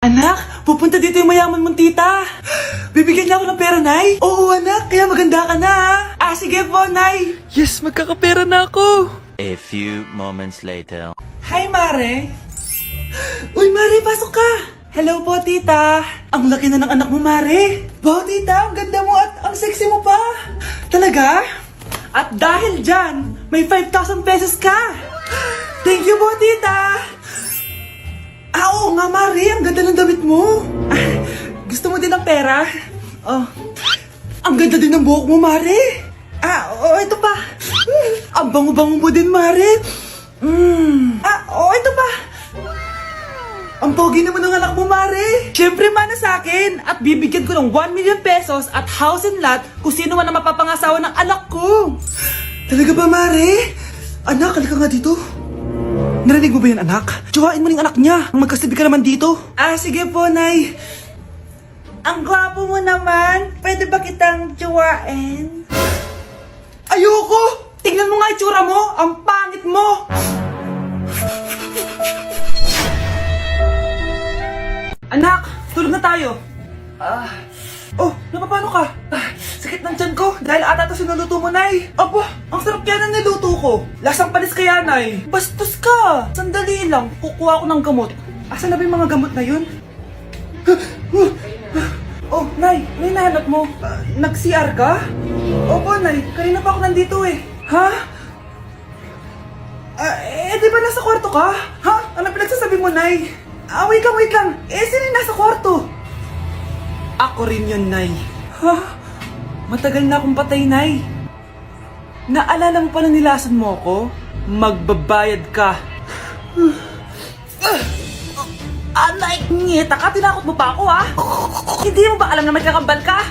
Anak, pupunta dito yung mayaman mong tita. Bibigyan niya ako ng pera, Nay. Oo, anak, kaya maganda ka na. Sige po, Nay. Yes, magkakapera na ako. A few moments later. Hi, Mare. Uy, Mare, pasok ka. Hello po, tita. Ang laki na ng anak mo, Mare. Wow, tita, ang ganda mo at ang sexy mo pa. Talaga? At dahil dyan, may 5,000 pesos ka. Thank you po, tita. Oo nga, Mare, ang ganda ng damit mo. Gusto mo din ng pera? Oh, ang ganda din ng buhok mo, Mare. Ito pa. Ang bango-bango mo din, Mare. Ito pa. Ang pogi naman ng anak mo, Mare. Siyempre, mana sa akin. At bibigyan ko ng 1 million pesos at house and lot kung sino man ang mapapangasawa ng anak ko. Talaga ba, Mare? Anak, halika nga dito. Narinig mo ba yan, anak? Tsuhain mo ng anak niya. Ang magkasabi ka naman dito. Sige po, Nay. Ang gwapo mo naman. Pwede ba kitang tsuhain? Ayoko! Tingnan mo nga itsura mo. Ang pangit mo. Anak, tulog na tayo. Napapano ka? Sakit ng tiyan ko dahil ata ito sinuluto mo, Nay. Aba, ang sarap kaya ng niluto ko. Lasang panis kaya, Nay. Bastos ka. Sandali lang, kukuha ko ng gamot. Asan na ba yung mga gamot na yun? Nay, may nahanap mo. Nag-CR ka? Opo, Nay. Kanina pa ako nandito eh. Ha? Di ba nasa kwarto ka? Ha? Ano pinagsasabi mo, Nay? Wait lang. Sino yung nasa kwarto? Ako rin yun, Nay. Ha? Matagal na akong patay, Nay. Naalala mo pa na nilasan mo ako? Magbabayad ka. Nay, ngita ka, tinakot mo pa ako, ha? Hindi mo ba alam na may kakambal ka?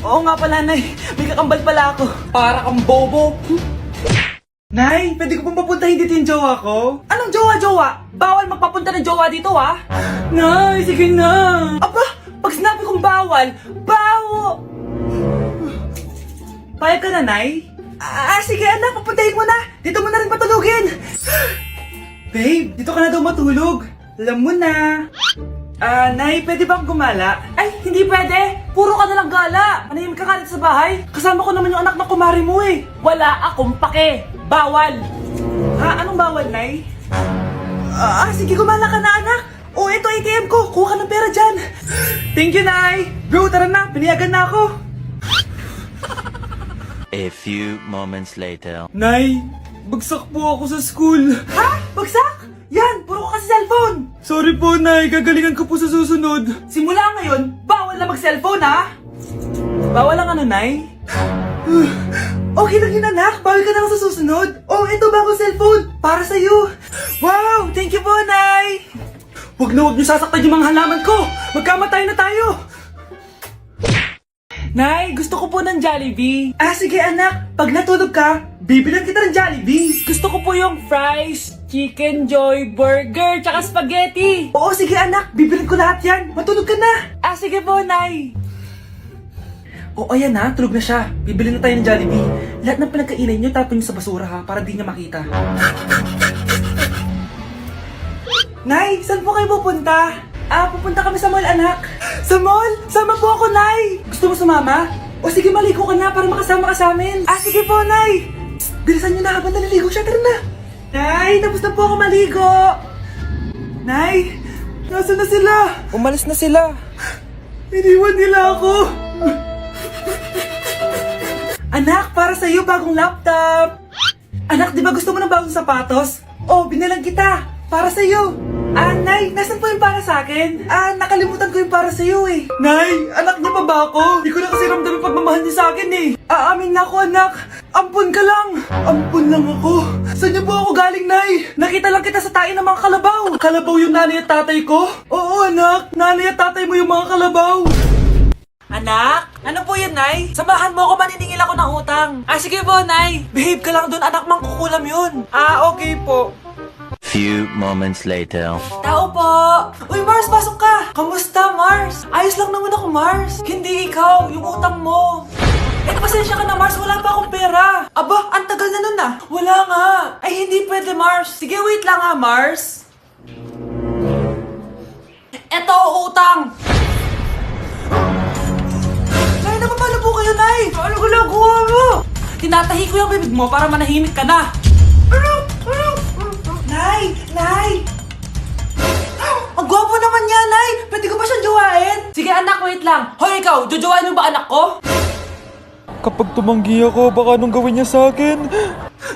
Oo nga pala, Nay. May kakambal pala ako. Para kang bobo. Nay, pwede ko pong papuntahin dito yung jowa ko? Anong jowa? Bawal magpapunta ng jowa dito, ha? Nay, sige na. Aba, pag sinabi kong bawal, Payag ka na, Nay? Sige anak, papuntahin mo na. Dito mo na rin patulugin. Babe, dito ka na daw matulog. Alam mo na. Nay, pwede bang gumala? Ay, hindi pwede. Puro ka na lang gala. Manahimik ka ka dito sa bahay. Kasama ko naman yung anak na kumari mo eh. Wala akong pake. Bawal. Anong bawal, Nay? Sige, gumala ka na, anak. Ito ATM ko. Kuha ka ng pera dyan. Thank you, Nay. Bro, tara na. Piniyagan na ako. A few moments later. Nay, bagsak po ako sa school. Ha? Bagsak? Yan, puro ka kasi cellphone. Sorry po, Nay. Gagalingan ko po sa susunod. Simula ngayon, bawal na mag-cellphone, ha? Bawal lang ano, Nay? Okay lang yun, anak. Bawal ka na lang sa susunod. Ito bagong cellphone. Para sa'yo. Wow, thank you po, Nay. Huwag niyo sasaktan yung mga halaman ko. Magkamatay na tayo. Nay, gusto ko po ng Jollibee. Sige anak, pag natulog ka, bibilan kita ng Jollibee. Gusto ko po yung fries, chicken joy, burger, tsaka spaghetti. Oo, sige anak, bibilan ko lahat yan. Matulog ka na. Sige po, Nay. Ayan na, tulog na siya. Bibilin na tayo ng Jollibee. Lahat ng pinagkainan niyo, tapon niyo sa basura ha, para di niya makita. Nay, saan po kayo pupunta? Pupunta kami sa mall, anak. Sa mall? Sama po ako, Nay. Gusto mo sumama? Sige, maligo ka na para makasama ka sa amin. Sige po, Nay. Psst, bilisan niyo na habang naliligo siya. Tara na. Nay, tapos na po ako maligo. Nay, nasaan na sila? Umalis na sila. Iniwan nila ako. Anak, para sa'yo, bagong laptop. Anak, di ba gusto mo ng bagong sapatos? Binalang kita. Para sa'yo. Nay, nasan po yung para sa akin? Nakalimutan ko yung para sa'yo eh. Nay, anak niya pa ba ako? Hindi ko na kasi ramdam yung pagmamahal niya sa akin eh. Aamin na ako, anak. Ampun ka lang. Ampun lang ako. Saan niyo po ako galing, Nay? Nakita lang kita sa tayo ng mga kalabaw. Kalabaw yung nanay at tatay ko? Oo, anak. Nanay at tatay mo yung mga kalabaw. Anak? Ano po yun, Nay? Samahan mo ako, maniningil ako ng utang. Sige po, Nay. Behave ka lang doon, anak, mangkukulam yun. Okay po. Few moments later. Tao po! Uy, Mars, pasok ka! Kamusta, Mars? Ayos lang naman ako, Mars. Hindi ikaw, yung utang mo. Pasensya ka na, Mars. Wala pa akong pera. Aba, ang tagal na nun ah. Wala nga. Ay, hindi pwede, Mars. Sige, wait lang ha, Mars. ginagawa mo? Tinatahi ko yung bibig mo para manahimik ka na. Nay! Nay! Ang gwapo naman niya, Nay! Pwede ko ba siyang jowain? Sige anak, wait lang. Hoy ikaw, jojowain mo ba anak ko? Kapag tumanggi ako, baka anong gawin niya sa akin?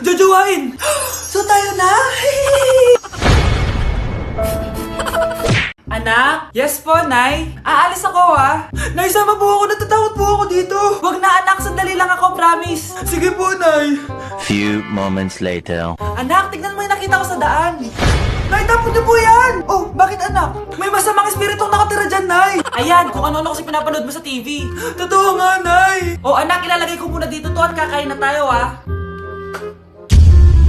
Jojowain! So tayo na? Anak? Yes po, Nay. Aalis ako, ha? Nay, sama po ako. Natatakot po ako dito. Wag na, anak. Sandali lang ako, promise. Sige po, Nay. Few moments later. Anak, tignan mo yung nakita ko sa daan. Nay, tapon niyo po yan! Oh, bakit anak? May masamang espiritong nakatira dyan, Nay! Ayan, kung ano-ano kasi pinapanood mo sa TV. Totoo nga, Nay! Oh, anak, ilalagay ko muna dito to at kakain na tayo, ha?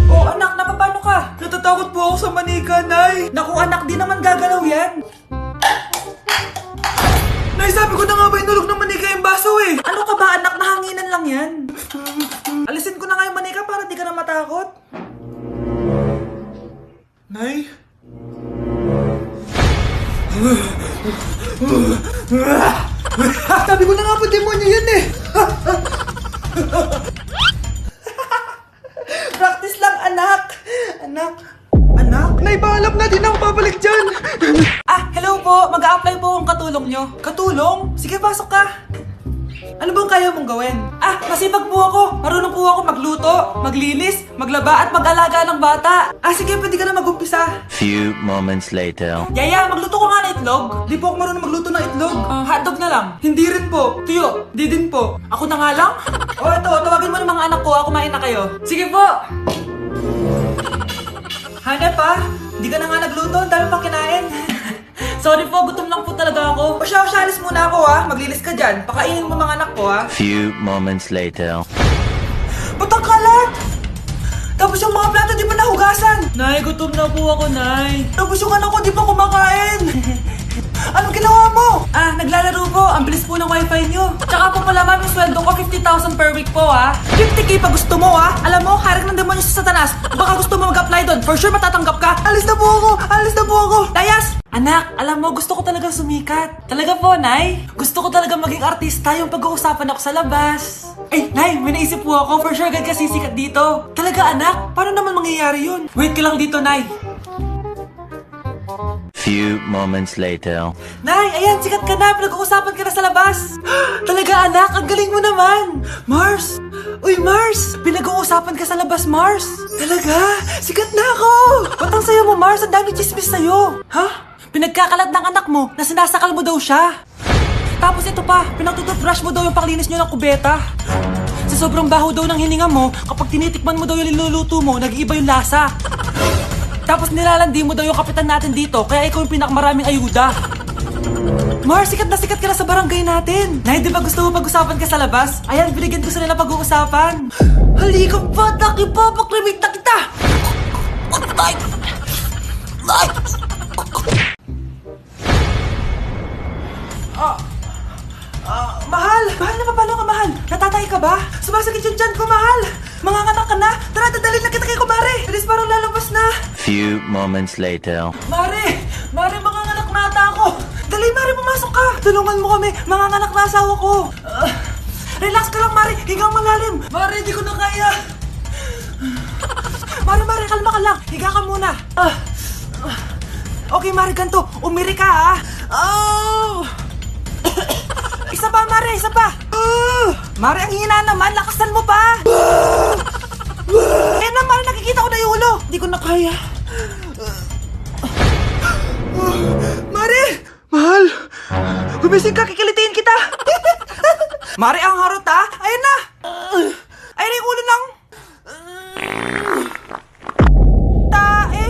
Oh, anak, napapano ka? Natatakot po ako sa manika, Nay! Naku, anak, di naman gagalaw yan! Nay, sabi ko na nga ba inulog ng manika yung baso, eh! Ano ka ba, anak? Nahanginan lang yan! Alisin ko na nga yung manika para di ka na matakot. Nay? Sabi ko na nga po, demonyo yan eh! Practice lang, anak! Anak? Anak? Nay, paalam na, di na ako babalik dyan! Hello po! Mag-a-apply po akong katulong nyo. Katulong? Sige, pasok ka! Ano bang kaya mong gawin? Masipag po ako. Marunong po ako magluto, maglinis, maglaba at mag-alaga ng bata. Sige, pwede ka na mag-umpisa. Few moments later. Yaya, magluto ko nga ng itlog. Di po ako marunong magluto ng itlog. Hotdog na lang. Hindi rin po. Tuyo, di din po. Ako na nga lang? Ito, tawagin mo ng mga anak ko. Kumain na kayo. Sige po. Hanep di ka na nga nagluto. Ang dami pang kinain. Sorry po, gutom lang po talaga ako. Alis muna ako maglilis ka dyan. Pakainin mo mga anak ko Few moments later. Ba't ang kalat? Tapos yung mga plato di pa nahugasan. Nay, gutom na po ako, Nay. Tapos yung anak ko di pa kumakain. Anong ginawa mo? Naglalaro po. Ang bilis po ng wifi nyo. Tsaka po pala ma'am, yung sweldo ko 50,000 per week po 50k pa gusto mo Alam mo, harik ng demonyo sa Satanas. Baka gusto mo mag-apply doon. For sure matatanggap ka. Alis na po ako. Layas! Anak, alam mo, gusto ko talagang sumikat. Talaga po, Nay? Gusto ko talagang maging artista yung pag-uusapan ako sa labas. Nay, may naisip po ako. For sure, agad ka sisikat dito. Talaga, anak? Paano naman mangyayari yun? Wait ka lang dito, Nay. Few moments later. Nay, ayan, sikat ka na. Pinag-uusapan ka na sa labas. Talaga, anak? Ang galing mo naman. Mars! Uy, Mars! Pinag-uusapan ka sa labas, Mars. Talaga? Sikat na ako! Ba't ang sayo mo, Mars? Ang dami chismis sa'yo. Pinagkakalat ng anak mo na sinasakal mo daw siya. Tapos ito pa, pinagtututbrush mo daw yung panglinis nyo ng kubeta. Sa sobrang baho daw ng hininga mo, kapag tinitikman mo daw yung niluluto mo, nag-iiba yung lasa. Tapos nilalandi mo daw yung kapitan natin dito, kaya ikaw yung pinakamaraming ayuda. Mars, sikat ka na sa barangay natin. Nay, di ba gusto mo pag-usapan ka sa labas? Ayan, binigyan ko sila ng pag-uusapan. Halika pa, pakrimik na kita! Mahal na paano ka, mahal? Natatay ka ba? Sumasakit yung tiyan ko, mahal! Manganganak ka na? Tara, dadalhin na kita kay Kumare! Bilis, parang lalabas na! Few moments later. Mare, manganganak na ata ako! Dali, Mare, pumasok ka! Tulungan mo kami, manganganak na asawa ko! Relax ka lang, Mare, higang malalim! Mare, di ko na kaya! Mare, kalma ka lang, higa ka muna! Okay, Mare, ganito, umiri ka Isa pa, Mare, isa pa! Mare, ang hina naman, lakasan mo pa! Ayan na, Mare, nakikita ko na yung ulo! Di ko na kaya. Mare! Mahal! Gumising ka, kikilitiin kita! Mare, ang harot Ayan na! Ayan na yung ulo ng... tae!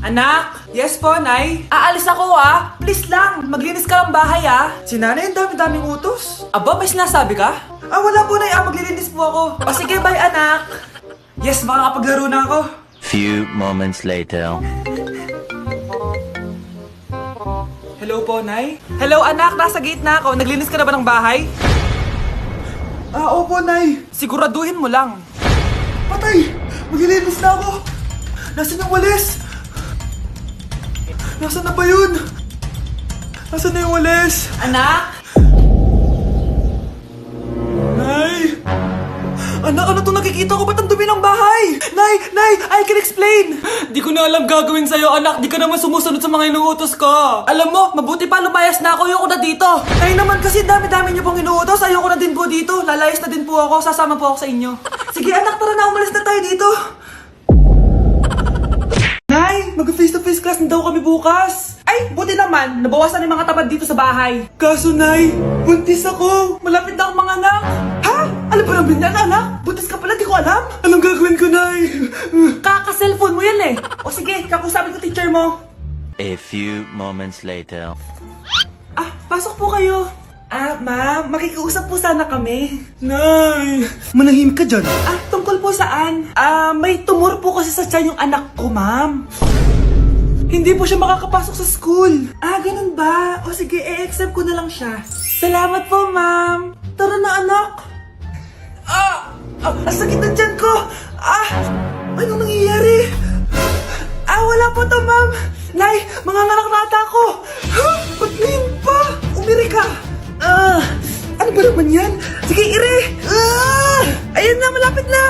Anak! Yes po, Nay? Aalis ako Please lang, maglinis ka ng bahay Si Nanay, ang dami-daming utos. Aba, may sinasabi ka? Wala po, Nay. Maglilinis po ako. O sige, bye, anak. Yes, makakapaglaro na ako. Few moments later. Hello po, Nay? Hello, anak. Nasa gate na ako. Naglinis ka na ba ng bahay? Opo, Nay. Siguraduhin mo lang. Patay! Maglilinis na ako. Nasaan yung walis? Nasaan na ba yun? Nasaan na yung walis? Anak? Yes po, Nay? Aalis ako Please lang, maglilinis ka ng bahay. Wala po, Nay. Maglilinis na ako. Sige, bye, anak. Hello po, Nay? Hello, anak. Nasa gate na ako. Naglinis ka na ba ng bahay? Opo, Nay. Siguraduhin mo lang. Patay! Maglilinis na ako. Nasaan na yung walis? Nasaan na yung walis? Anak? Ano to nakikita ko? Ba't ang dumi ng bahay? Nay, I can explain. Di ko na alam gagawin sa'yo, anak. Di ka naman sumusunod sa mga inuutos ko. Alam mo, mabuti pa lumayas na ako. Ayoko na dito. Nay naman kasi dami-dami niyo pong inuutos. Ayoko na din po dito. Lalayas na din po ako. Sasama po ako sa inyo. Sige anak, tara na. Umalis na tayo dito. Nay, mag-face-to-face class na daw kami bukas. Ay, buti naman. Nabawasan yung mga tamad dito sa bahay. Kaso, Nay, buntis ako. Malapit na akong mga anak. Ha? Alam ba naman yan, anak? Buntis ka pala, di ko alam. Anong gagawin ko, Nay? Kaka-cellphone mo yan eh. O sige, kakusapin ko teacher mo. A few moments later. Ah, pasok po kayo. Ma'am, makikiusap po sana kami. Nay! Manahim ka dyan. Tungkol po saan? May tumor po kasi sa tiyan yung anak ko, ma'am. Hindi po siya makakapasok sa school. Ganun ba? O sige, i-accept ko na lang siya. Salamat po, ma'am. Tara na, anak. Ang sakit ng tiyan ko. Anong nangyayari? Wala po to, ma'am. Nay, manganganak na ata ako. Ba't ngayon pa? Umiri ka. Ano ba naman yan? Sige, ire! Ayun na, malapit na!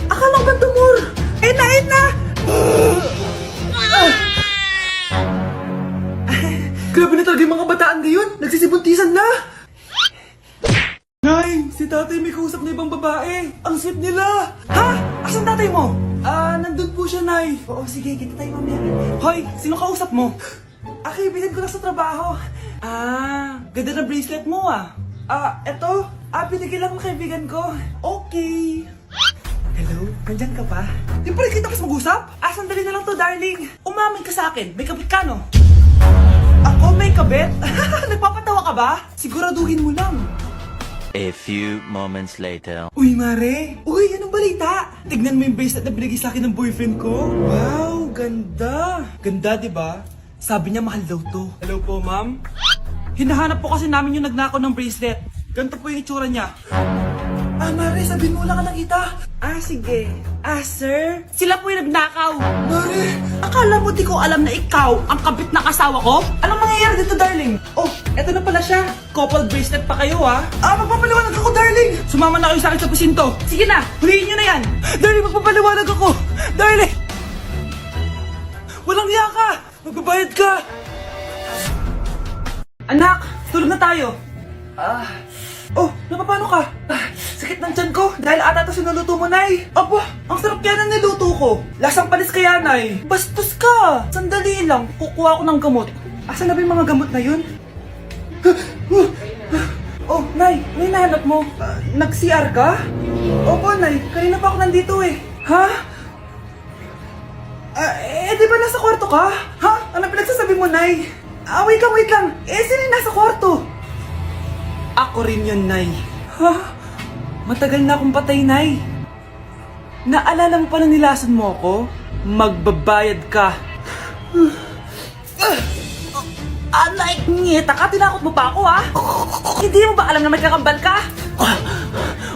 Akala ko ba tumor? Ayun na! Grabe na talaga yung mga bataan ngayon! Nagsisibuntisan na! Nay, si tatay may kausap na ibang babae. Ang sweet nila. Ha? Asan tatay mo? Nandun po siya, Nay. Oo, sige, kita tayo mamaya. Hoy, sino kausap mo? Kaibigan ko lang sa trabaho. Ganda ng bracelet mo eto. Pinigil lang ng kaibigan ko. Okay. Hello? Nandyan ka pa? Di pa rin kita kasi mag-usap? Sandali na lang to, darling. Umamin ka sa akin. May kabit ka, no? Ako may kabit? Nagpapatawa ka ba? Siguraduhin mo lang. A few moments later. Uy, Mare! Uy, anong balita? Tignan mo yung bracelet na binigay sa akin ng boyfriend ko. Wow, ganda! Ganda, di ba? Sabi niya mahal daw to. Hello po, ma'am? Hinahanap po kasi namin yung nagnakaw ng bracelet. Ganito po yung itsura niya. Mare, sabihin mo lang ka nakita. Sige. Sir? Sila po yung nagnakaw. Mare! Akala mo di ko alam na ikaw ang kabit ng asawa ko? Anong mangyayari dito, darling? Oh, eto na pala siya. Couple bracelet pa kayo, magpapaliwanag ako, darling. Sumama na kayo sa akin sa presinto. Sige na, huliin nyo na yan. Darling, magpapaliwanag ako. Darling! Walang hiya ka! Magbabayad ka! Anak, tulog na tayo. Napapano ka? Sakit ng tiyan ko dahil ata ito sinuluto mo, Nay. Ang sarap yan ang niluto ko. Lasang panis kaya, Nay. Bastos ka. Sandali lang, kukuha ko ng gamot. Asan na ba yung mga gamot na yun? Nay, may nahanap mo. Nag-CR ka? Opo, Nay. Kanina pa ako nandito eh. Ha? Di ba nasa kwarto ka? Ha? Ano pinagsasabi mo, Nay? Wait lang. Sino yung nasa kwarto? Ako rin yun, Nay. Ha? Matagal na akong patay, Nay. Naalala mo pa na nilason mo ako? Magbabayad ka. Nay, ngita ka? Tinakot mo pa ako, Hindi mo ba alam na may kakambal ka?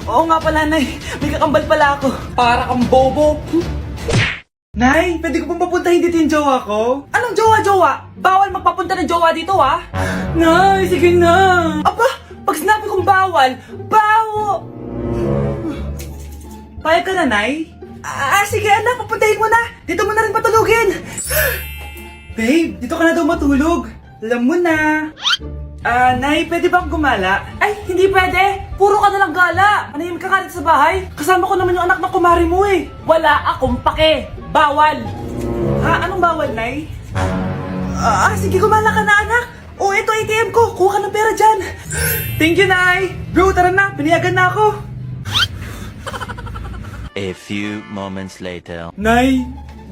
Oo nga pala, Nay. May kakambal pala ako. Para kang bobo. Nay, pwede ko pong papuntahin dito yung jowa ko? Anong jowa? Bawal magpapunta ng jowa dito, Nay, sige na. Pag sinabi kong bawal, Payag ka na, Nay? Sige anak, papuntahin mo na. Dito mo na rin patulugin. Babe, dito ka na daw matulog. Alam mo na. Nay, pwede bang gumala? Ay, hindi pwede. Puro ka nalang gala. Manahimik ka dito sa bahay. Kasama ko naman yung anak ng kumari mo eh. Wala akong pake. Bawal. Anong bawal, Nay? Sige, gumala ka na, anak. Ito ATM ko. Kuha ka ng pera dyan. Thank you, Nay. Bro, tara na. Piniyagan na ako. A few moments later. Nay,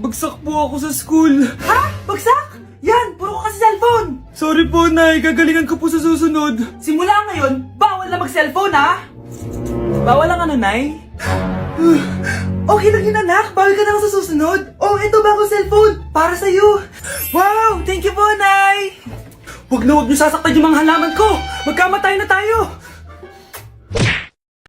bagsak po ako sa school. Bagsak? Yan, puro ka kasi cellphone. Sorry po, Nay. Gagalingan ko po sa susunod. Simula ngayon, bawal na mag-cellphone, Bawal lang Nay? Okay lang yun, anak. Bawal ka na sa susunod. Ito bagong cellphone. Para sa'yo. Wow, thank you po, Nay. Huwag niyo sasaktan yung mga halaman ko. Magkamatay na tayo.